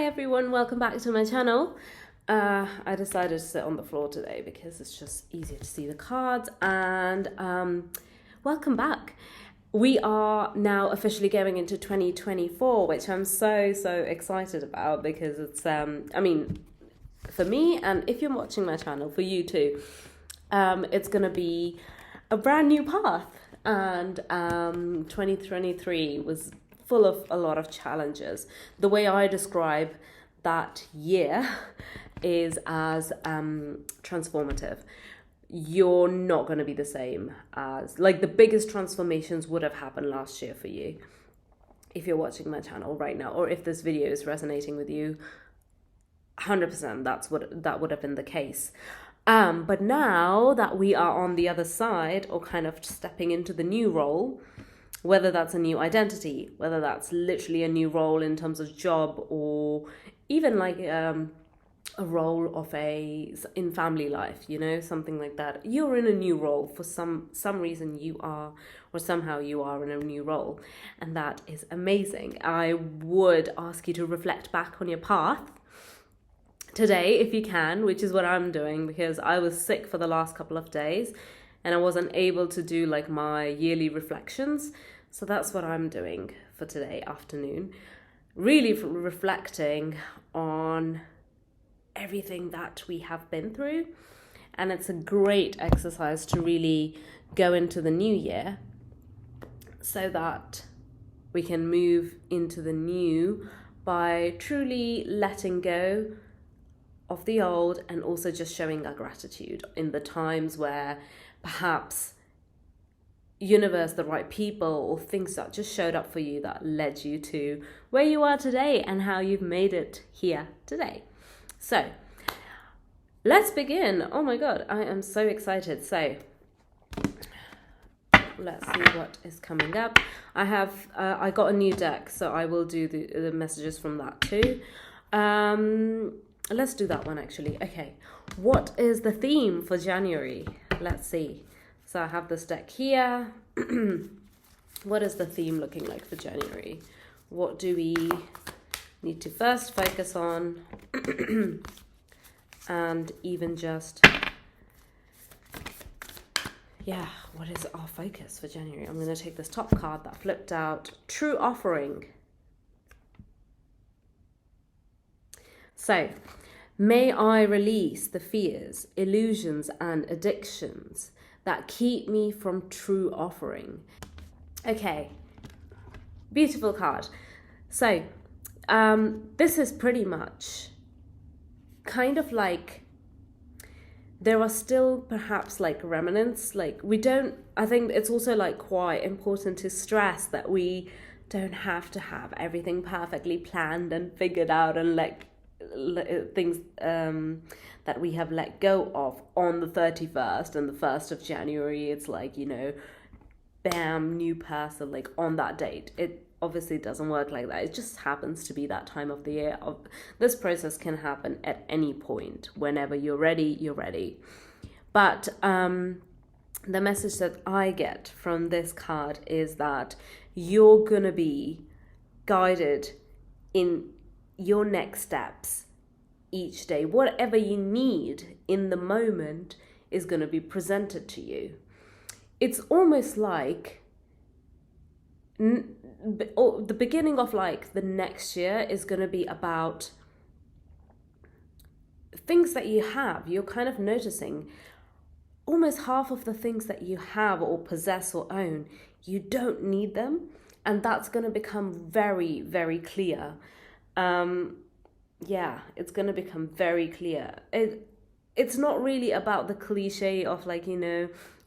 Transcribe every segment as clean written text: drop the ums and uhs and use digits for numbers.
Hi everyone, welcome back to my channel. I decided to sit on the floor today because it's just easier to see the cards, and welcome back. We are now officially going into 2024, which I'm so excited about because it's for me, and if you're watching my channel, for you too, it's gonna be a brand new path. And 2023 was full of a lot of challenges. The way I describe that year is as transformative. You're not going to be the same as, like, the biggest transformations would have happened last year for you if you're watching my channel right now, or if this video is resonating with you. 100% that would have been the case. But now that we are on the other side, or kind of stepping into the new role, whether that's a new identity, whether that's literally a new role in terms of job, or even like a role of in family life, something like that. You're in a new role for some reason. You are, or somehow you are in a new role, and that is amazing. I would ask you to reflect back on your path today if you can, which is what I'm doing, because I was sick for the last couple of days and I wasn't able to do like my yearly reflections. So that's what I'm doing for today afternoon, really reflecting on everything that we have been through. And it's a great exercise to really go into the new year so that we can move into the new by truly letting go of the old, and also just showing our gratitude in the times where perhaps universe, the right people, or things that just showed up for you that led you to where you are today and how you've made it here today. So let's begin. Oh my god, I am so excited. So let's see what is coming up. I got a new deck, so I will do the messages from that too. Let's do that one actually. Okay, what is the theme for January? Let's see. So I have this deck here. What is the theme looking like for January? What do we need to first focus on? And even just, what is our focus for January? I'm going to take this top card that flipped out, True Offering. So, may I release the fears, illusions, and addictions that keep me from true offering. Okay, beautiful card. So, this is pretty much kind of like, there are still perhaps like remnants, I think it's also like quite important to stress that we don't have to have everything perfectly planned and figured out, and like things that we have let go of on the 31st and the 1st of January. It's like, bam, new person, like on that date. It obviously doesn't work like that. It just happens to be that time of the year. This process can happen at any point. Whenever you're ready, you're ready. But the message that I get from this card is that you're gonna be guided in your next steps each day. Whatever you need in the moment is going to be presented to you. It's almost like the beginning of like the next year is going to be about things that you have. You're kind of noticing almost half of the things that you have or possess or own, you don't need them, and that's going to become very, very clear. It's going to become very clear. It's not really about the cliche of like,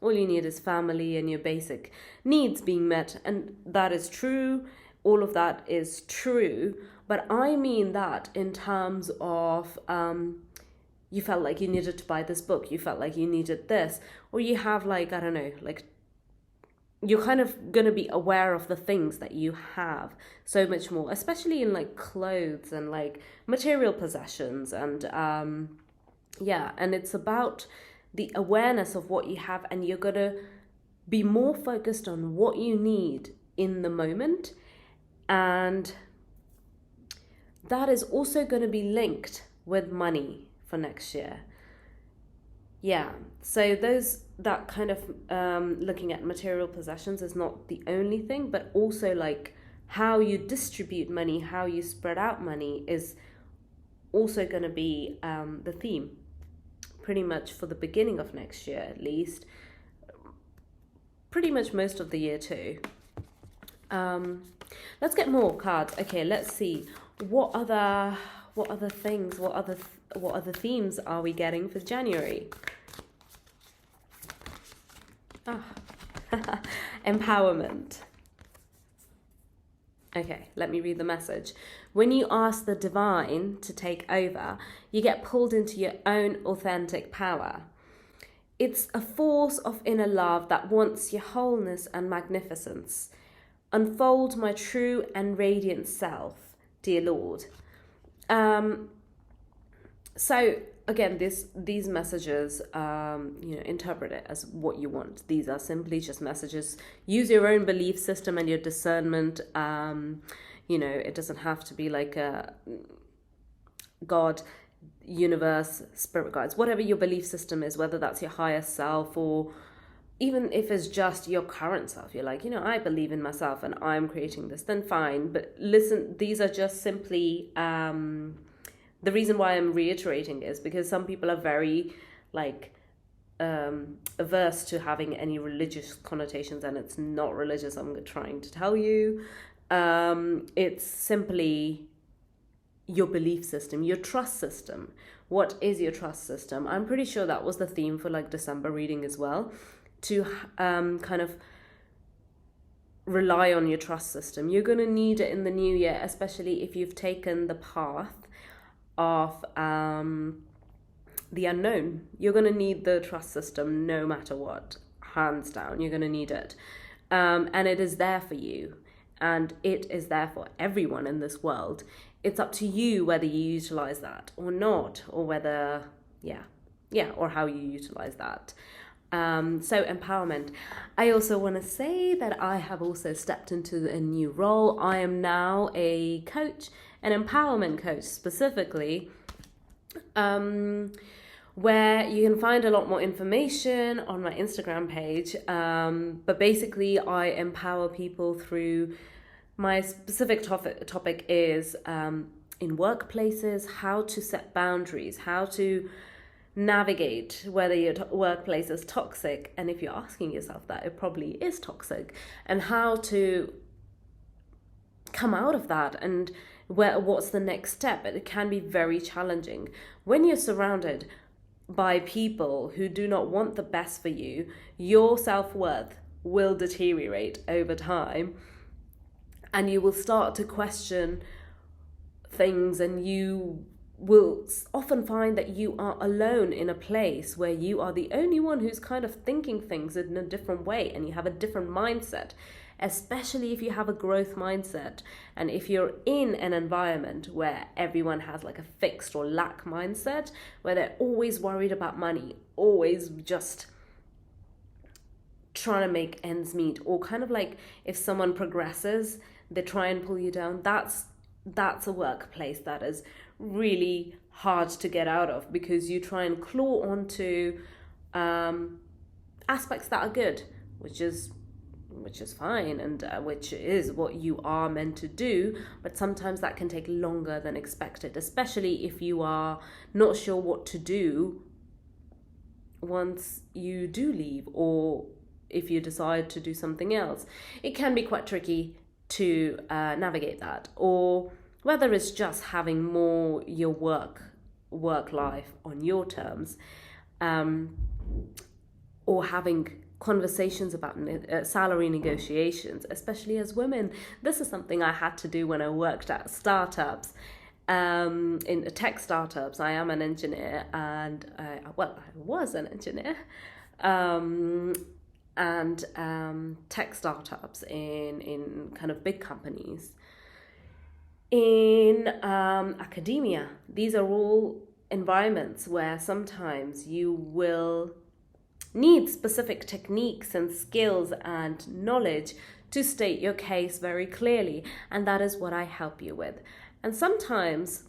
all you need is family and your basic needs being met. And that is true. All of that is true. But I mean that in terms of, you felt like you needed to buy this book. You felt like you needed this. Or you have like, I don't know, like, you're kind of going to be aware of the things that you have so much more, especially in like clothes and like material possessions. And and it's about the awareness of what you have, and you're going to be more focused on what you need in the moment, and that is also going to be linked with money for next year. Yeah, so that kind of looking at material possessions is not the only thing, but also like how you distribute money, how you spread out money is also going to be the theme pretty much for the beginning of next year, at least, pretty much most of the year too. Let's get more cards. Okay, let's see what other things, what other themes are we getting for January? Empowerment. Okay, let me read the message. When you ask the divine to take over, you get pulled into your own authentic power. It's a force of inner love that wants your wholeness and magnificence. Unfold my true and radiant self, dear Lord. So again, these messages, interpret it as what you want. These are simply just messages. Use your own belief system and your discernment. It doesn't have to be like a God, universe, spirit guides, whatever your belief system is, whether that's your higher self or even if it's just your current self. You're like, I believe in myself and I'm creating this, then fine. But listen, these are just simply... the reason why I'm reiterating is because some people are very averse to having any religious connotations, and it's not religious, I'm trying to tell you. It's simply your belief system, your trust system. What is your trust system? I'm pretty sure that was the theme for December reading as well, to kind of rely on your trust system. You're going to need it in the new year, especially if you've taken the path of the unknown. You're going to need the trust system no matter what, hands down. You're going to need it, and it is there for you, and it is there for everyone in this world. It's up to you whether you utilize that or not, or whether or how you utilize that. So empowerment. I also want to say that I have also stepped into a new role. I am now a coach, an empowerment coach specifically, where you can find a lot more information on my Instagram page. But basically, I empower people through my specific topic is in workplaces, how to set boundaries, how to navigate whether your workplace is toxic, and if you're asking yourself that, it probably is toxic, and how to come out of that, and what's the next step. It can be very challenging when you're surrounded by people who do not want the best for you. Your self-worth will deteriorate over time, and you will start to question things, and you will often find that you are alone in a place where you are the only one who's kind of thinking things in a different way, and you have a different mindset, especially if you have a growth mindset, and if you're in an environment where everyone has like a fixed or lack mindset, where they're always worried about money, always just trying to make ends meet, or kind of like if someone progresses, they try and pull you down. That's a workplace that is really hard to get out of, because you try and claw onto aspects that are good, which is fine, and which is what you are meant to do, but sometimes that can take longer than expected, especially if you are not sure what to do once you do leave, or if you decide to do something else. It can be quite tricky to navigate that, or whether it's just having more your work life on your terms, or having conversations about salary negotiations, especially as women. This is something I had to do when I worked at startups, in tech startups. I am an engineer, and I was an engineer, and tech startups in kind of big companies. In academia, these are all environments where sometimes you will need specific techniques and skills and knowledge to state your case very clearly, and that is what I help you with. And sometimes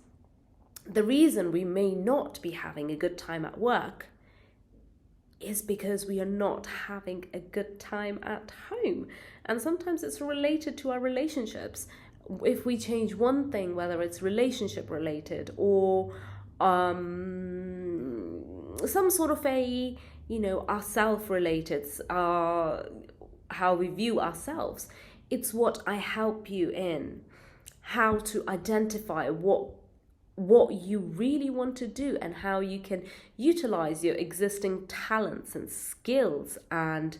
the reason we may not be having a good time at work is because we are not having a good time at home. And sometimes it's related to our relationships. If we change one thing, whether it's relationship related or some sort of a, our self related, how we view ourselves, it's what I help you in, how to identify what you really want to do and how you can utilize your existing talents and skills and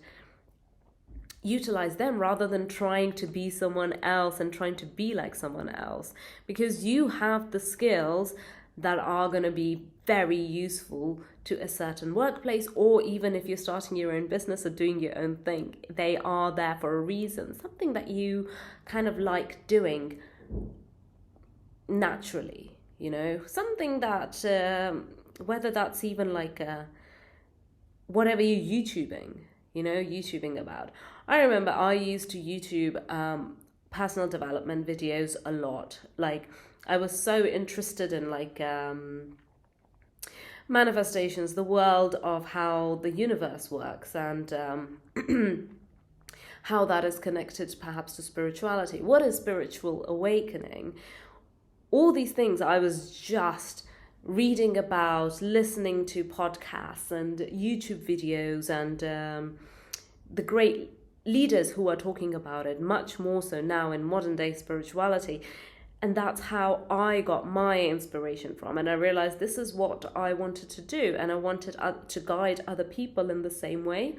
utilize them rather than trying to be someone else and trying to be like someone else, because you have the skills that are going to be very useful to a certain workplace, or even if you're starting your own business or doing your own thing, they are there for a reason, something that you kind of like doing naturally. Something that, whether that's even like whatever you're YouTubing about. I remember I used to YouTube personal development videos a lot. Like, I was so interested in like manifestations, the world of how the universe works, and how that is connected perhaps to spirituality. What is spiritual awakening? All these things I was just reading about, listening to podcasts and YouTube videos, and the great leaders who are talking about it, much more so now in modern day spirituality. And that's how I got my inspiration from. And I realized this is what I wanted to do. And I wanted to guide other people in the same way,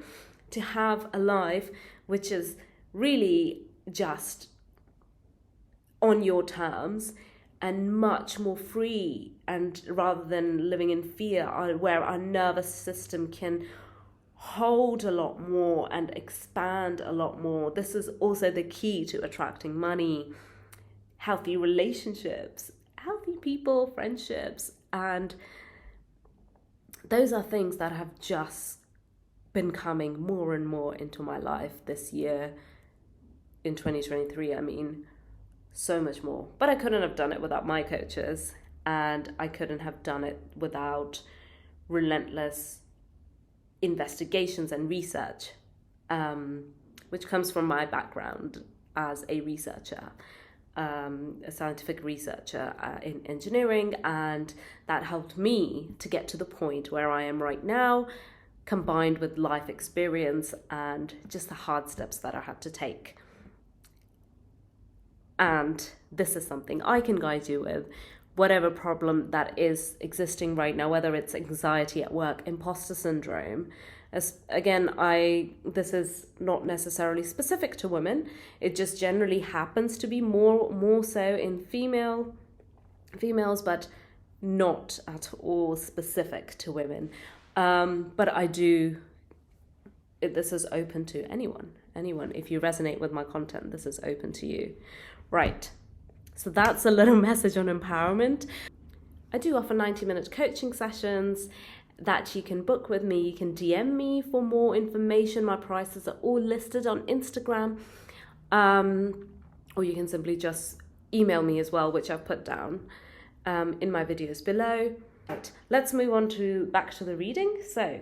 to have a life which is really just on your terms and much more free, and rather than living in fear, where our nervous system can hold a lot more and expand a lot more. This is also the key to attracting money, healthy relationships, healthy people, friendships. And those are things that have just been coming more and more into my life this year, in 2023, so much more. But I couldn't have done it without my coaches, and I couldn't have done it without relentless investigations and research, which comes from my background as a researcher, a scientific researcher in engineering, and that helped me to get to the point where I am right now, combined with life experience and just the hard steps that I had to take. And this is something I can guide you with, whatever problem that is existing right now, whether it's anxiety at work, imposter syndrome. As again, this is not necessarily specific to women. It just generally happens to be more so in females, but not at all specific to women. But this is open to anyone. If you resonate with my content, this is open to you. Right. So that's a little message on empowerment. I do offer 90-minute coaching sessions that you can book with me. You can DM me for more information. My prices are all listed on Instagram. Or you can simply just email me as well, which I've put down in my videos below. Right. Let's move on back to the reading. So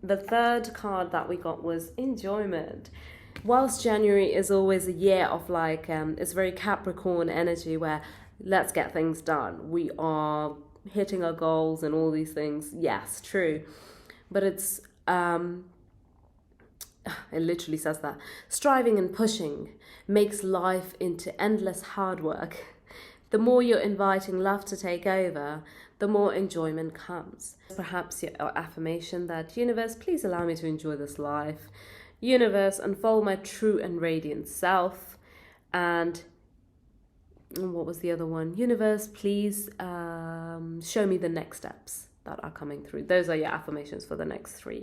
the third card that we got was enjoyment. Whilst January is always a year of it's very Capricorn energy, where let's get things done. We are hitting our goals and all these things. Yes, true. But it's, it literally says that. Striving and pushing makes life into endless hard work. The more you're inviting love to take over, the more enjoyment comes. Perhaps your affirmation that, universe, please allow me to enjoy this life. Universe, unfold my true and radiant self. And what was the other one? Universe, please show me the next steps that are coming through. Those are your affirmations for the next for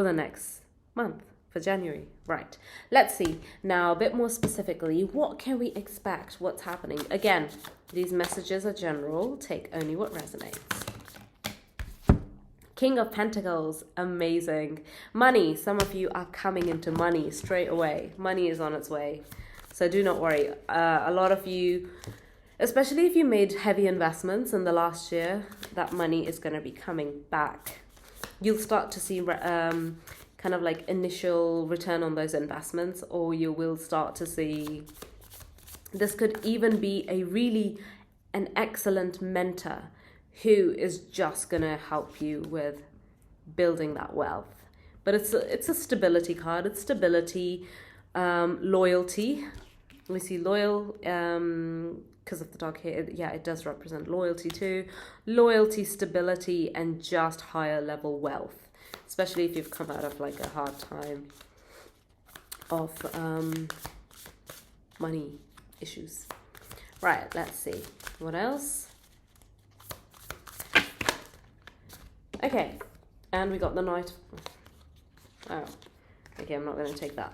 the next month, for January. Right. Let's see now a bit more specifically. What can we expect? What's happening? Again, these messages are general. Take only what resonates. King of Pentacles, amazing. Money, some of you are coming into money straight away. Money is on its way. So do not worry. A lot of you, especially if you made heavy investments in the last year, that money is going to be coming back. You'll start to see kind of like initial return on those investments, or you will start to see, this could even be an excellent mentor who is just going to help you with building that wealth. But it's a stability card. It's stability, loyalty. We see loyal, because of the dog here. It does represent loyalty too. Loyalty, stability, and just higher level wealth. Especially if you've come out of like a hard time of money issues. Right, let's see. What else? Okay, and we got the Knight. Oh, okay, I'm not going to take that.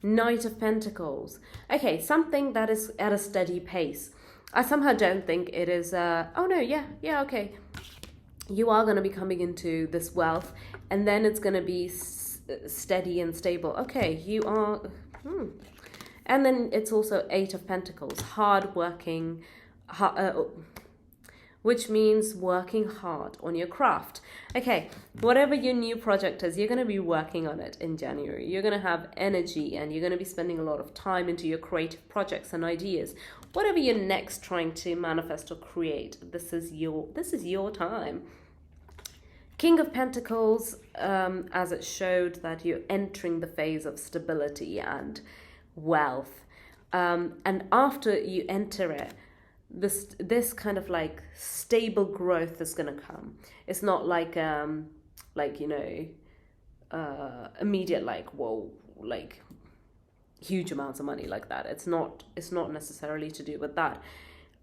Knight of Pentacles. Okay, something that is at a steady pace. I somehow don't think it is, okay. You are going to be coming into this wealth, and then it's going to be steady and stable. Okay, you are... And then it's also Eight of Pentacles, hard-working, which means working hard on your craft. Okay, whatever your new project is, you're going to be working on it in January. You're going to have energy, and you're going to be spending a lot of time into your creative projects and ideas. Whatever you're next trying to manifest or create, this is your time. King of Pentacles, as it showed that you're entering the phase of stability and wealth. And after you enter it, this kind of like stable growth is going to come. It's not like immediate, like, whoa, like huge amounts of money like that. It's not necessarily to do with that,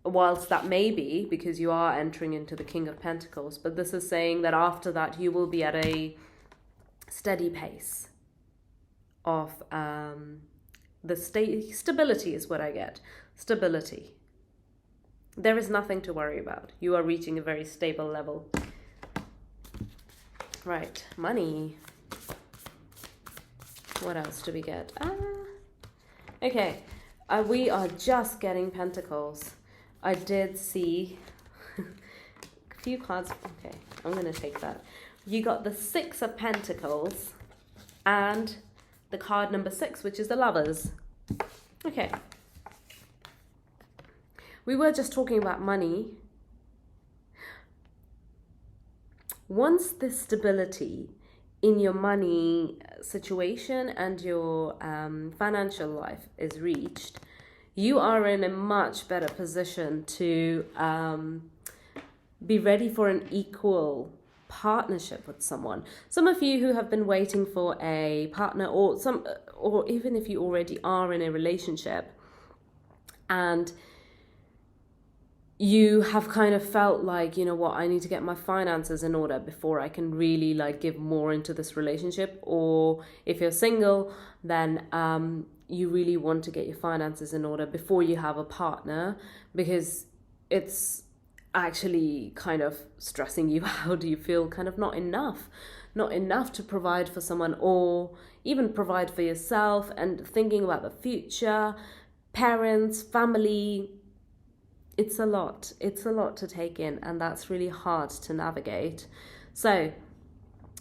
whilst that may be because you are entering into the King of Pentacles. But this is saying that after that you will be at a steady pace of the stability is what I get. Stability. There is nothing to worry about. You are reaching a very stable level. Right, money. What else do we get? Okay, we are just getting Pentacles. I did see a few cards. Okay, I'm going to take that. You got the Six of Pentacles and the card number 6, which is the Lovers. Okay. We were just talking about money. Once this stability in your money situation and your financial life is reached, you are in a much better position to be ready for an equal partnership with someone. Some of you who have been waiting for a partner, or even if you already are in a relationship and you have kind of felt like, you know what, I need to get my finances in order before I can really like give more into this relationship. Or if you're single, then you really want to get your finances in order before you have a partner, because it's actually kind of stressing you out. You feel kind of not enough to provide for someone, or even provide for yourself, and thinking about the future, parents, family. It's a lot to take in, and that's really hard to navigate. So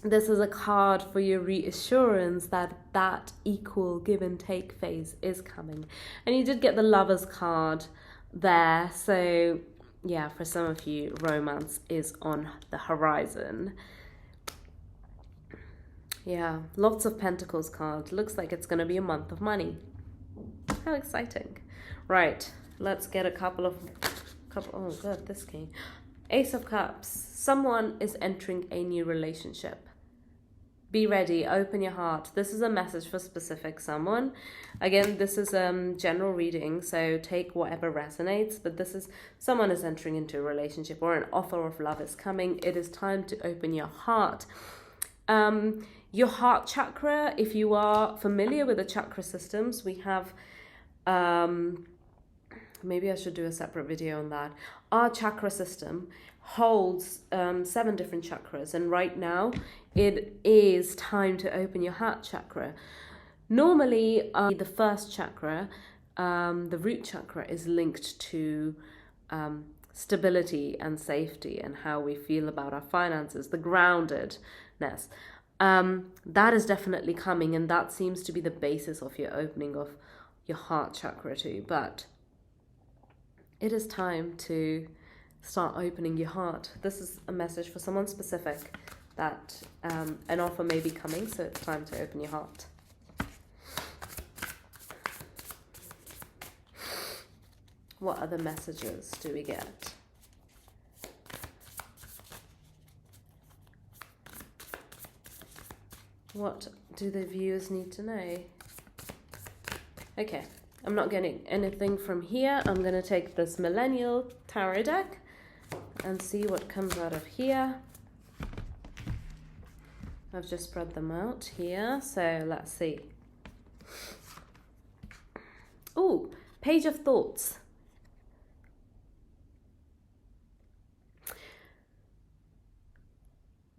this is a card for your reassurance that equal give and take phase is coming. And you did get the Lovers card there. So yeah, for some of you, romance is on the horizon. Yeah, lots of Pentacles card. Looks like it's going to be a month of money. How exciting. Right, let's get a couple. Oh god, this came. Ace of Cups. Someone is entering a new relationship. Be ready, open your heart. This is a message for specific someone. Again, this is general reading, so take whatever resonates, but this is someone is entering into a relationship, or an offer of love is coming. It is time to open your heart. Your heart chakra, if you are familiar with the chakra systems, we have maybe I should do a separate video on that. Our chakra system holds 7 different chakras, and right now it is time to open your heart chakra. Normally the first chakra the root chakra is linked to stability and safety and how we feel about our finances, the groundedness. That is definitely coming, and that seems to be the basis of your opening of your heart chakra too. But it is time to start opening your heart. This is a message for someone specific, that an offer may be coming, so it's time to open your heart. What other messages do we get? What do the viewers need to know? Okay, I'm not getting anything from here. I'm going to take this Millennial Tarot deck and see what comes out of here. I've just spread them out here, so let's see. Oh, Page of Thoughts.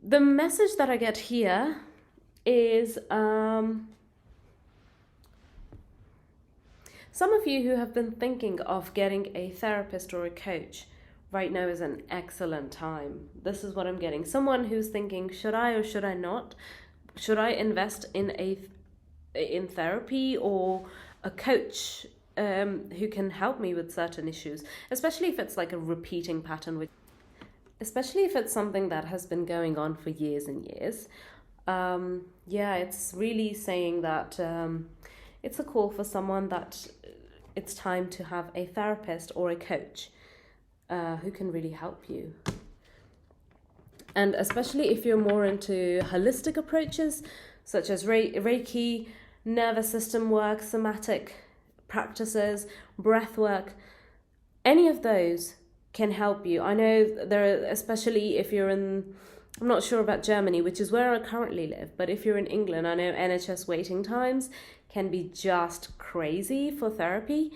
The message that I get here is some of you who have been thinking of getting a therapist or a coach, right now is an excellent time. This is what I'm getting. Someone who's thinking, should I or should I not? Should I invest in therapy or a coach who can help me with certain issues, especially if it's like a repeating pattern, especially if it's something that has been going on for years and years. It's really saying that it's a call for someone that it's time to have a therapist or a coach who can really help you. And especially if you're more into holistic approaches, such as Reiki, nervous system work, somatic practices, breath work, any of those can help you. I know there are, especially if you're in, I'm not sure about Germany, which is where I currently live, but if you're in England, I know NHS waiting times can be just crazy for therapy.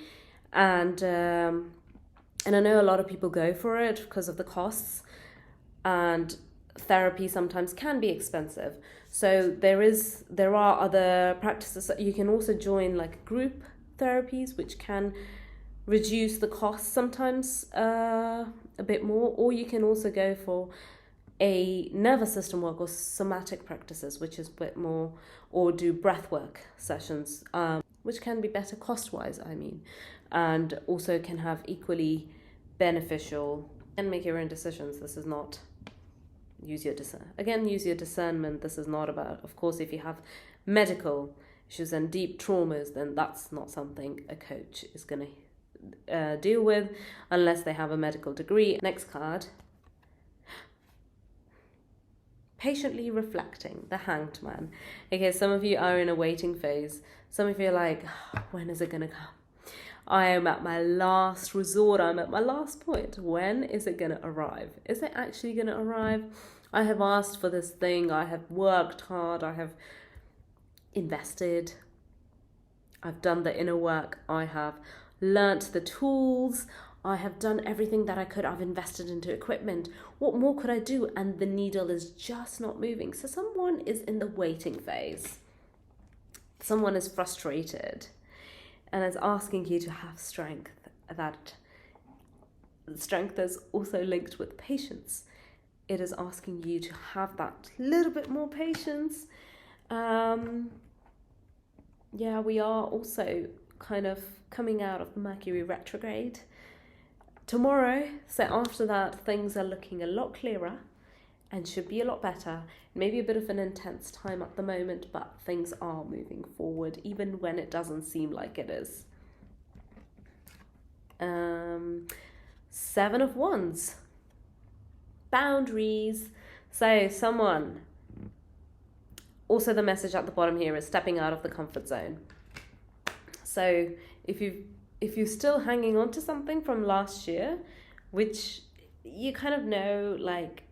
And I know a lot of people go for it because of the costs, and therapy sometimes can be expensive. So there are other practices that you can also join, like group therapies, which can reduce the cost sometimes a bit more, or you can also go for a nervous system work or somatic practices, which is a bit more, or do breath work sessions, which can be better cost-wise, and also can have equally beneficial, and make your own decisions. This is not, use your discernment. This is not about, of course, if you have medical issues and deep traumas, then that's not something a coach is going to deal with unless they have a medical degree. Next card. Patiently reflecting, the Hanged Man. Okay, some of you are in a waiting phase. Some of you are like, when is it going to come? I am at my last resort. I'm at my last point. When is it going to arrive? Is it actually going to arrive? I have asked for this thing. I have worked hard. I have invested. I've done the inner work. I have learnt the tools. I have done everything that I could. I've invested into equipment. What more could I do? And the needle is just not moving. So someone is in the waiting phase. Someone is frustrated and is asking you to have strength. That strength is also linked with patience. It is asking you to have that little bit more patience. We are also kind of coming out of Mercury retrograde tomorrow, so after that things are looking a lot clearer and should be a lot better. Maybe a bit of an intense time at the moment, but things are moving forward even when it doesn't seem like it is. Seven of Wands, boundaries. So someone, also the message at the bottom here is stepping out of the comfort zone. So if you're still hanging on to something from last year, which you kind of know, like,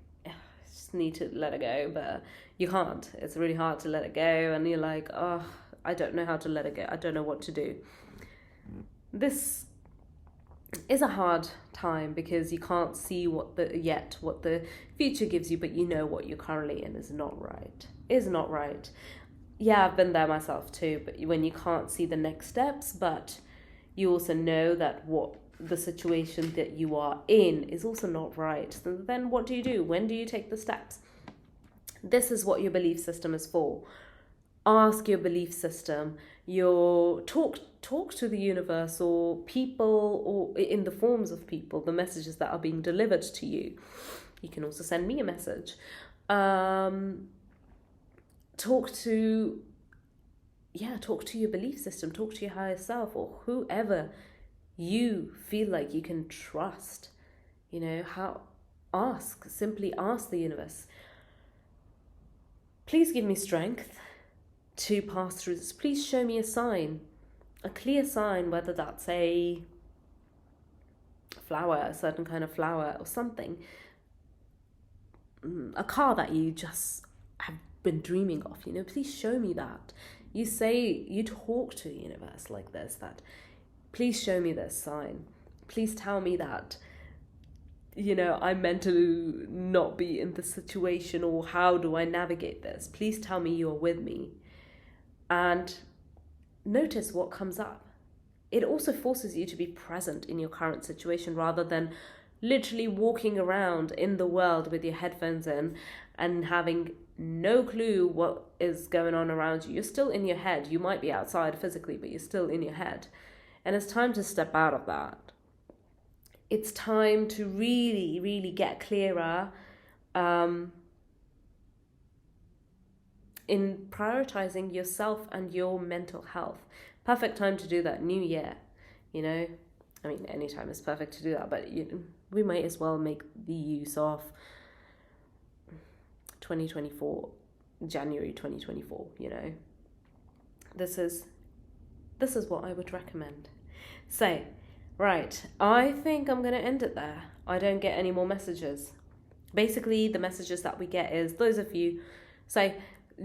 just need to let it go, but you can't. It's really hard to let it go, and you're like, oh, I don't know how to let it go. I don't know what to do. This is a hard time because you can't see what the future gives you, but you know what you're currently in is not right. Yeah, I've been there myself too, but when you can't see the next steps, but You also know that what the situation that you are in is also not right. So then what do you do? When do you take the steps? This is what your belief system is for. Ask your belief system, your talk to the universe or people, or in the forms of people, the messages that are being delivered to you. You can also send me a message. Talk to your belief system, talk to your higher self, or whoever you feel like you can trust. Simply ask the universe, please give me strength to pass through this. Please show me a sign, a clear sign, whether that's a flower, a certain kind of flower, or something, a car that you just have been dreaming of. Please show me that. You talk to the universe like this, that please show me this sign. Please tell me that I'm meant to not be in this situation, or how do I navigate this? Please tell me you're with me. And notice what comes up. It also forces you to be present in your current situation, rather than literally walking around in the world with your headphones in and having no clue what is going on around you. You're still in your head. You might be outside physically, but you're still in your head. And it's time to step out of that. It's time to really, really get clearer in prioritizing yourself and your mental health. Perfect time to do that, new year, any time is perfect to do that, but we might as well make the use of 2024, January 2024, This is what I would recommend. So, right, I think I'm going to end it there. I don't get any more messages. Basically, the messages that we get is those of you. So,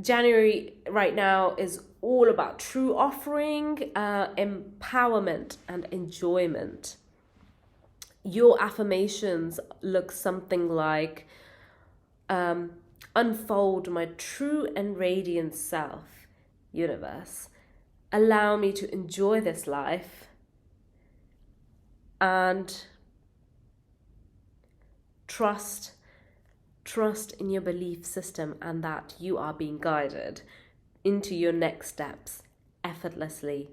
January right now is all about true offering, empowerment, and enjoyment. Your affirmations look something like, unfold my true and radiant self, universe. Allow me to enjoy this life and trust in your belief system, and that you are being guided into your next steps effortlessly.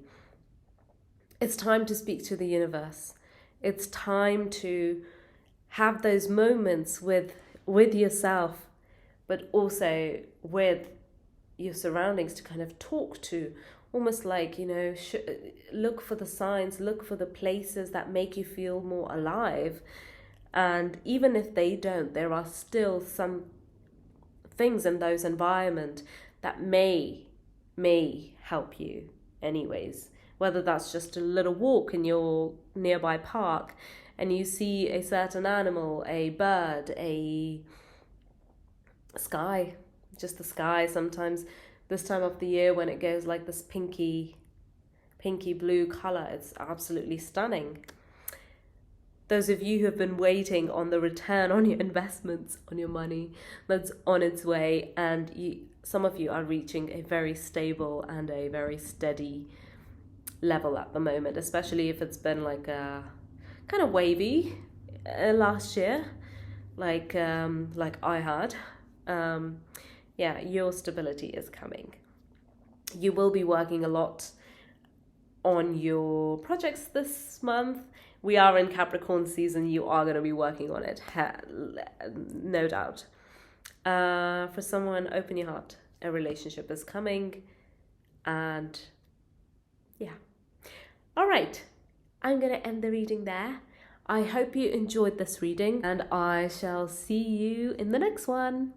It's time to speak to the universe. It's time to have those moments with yourself, but also with your surroundings, to kind of talk to, almost like, look for the signs, look for the places that make you feel more alive. And even if they don't, there are still some things in those environments that may help you anyways. Whether that's just a little walk in your nearby park and you see a certain animal, a bird, a sky, just the sky. Sometimes this time of the year when it goes like this pinky blue color, it's absolutely stunning. Those of you who have been waiting on the return on your investments, on your money, that's on its way, and some of you are reaching a very stable and a very steady level at the moment, especially if it's been like a kind of wavy last year, like I had. Your stability is coming. You will be working a lot on your projects this month. We are in Capricorn season. You are going to be working on it, no doubt. For someone, open your heart. A relationship is coming. And yeah. All right. I'm going to end the reading there. I hope you enjoyed this reading, and I shall see you in the next one.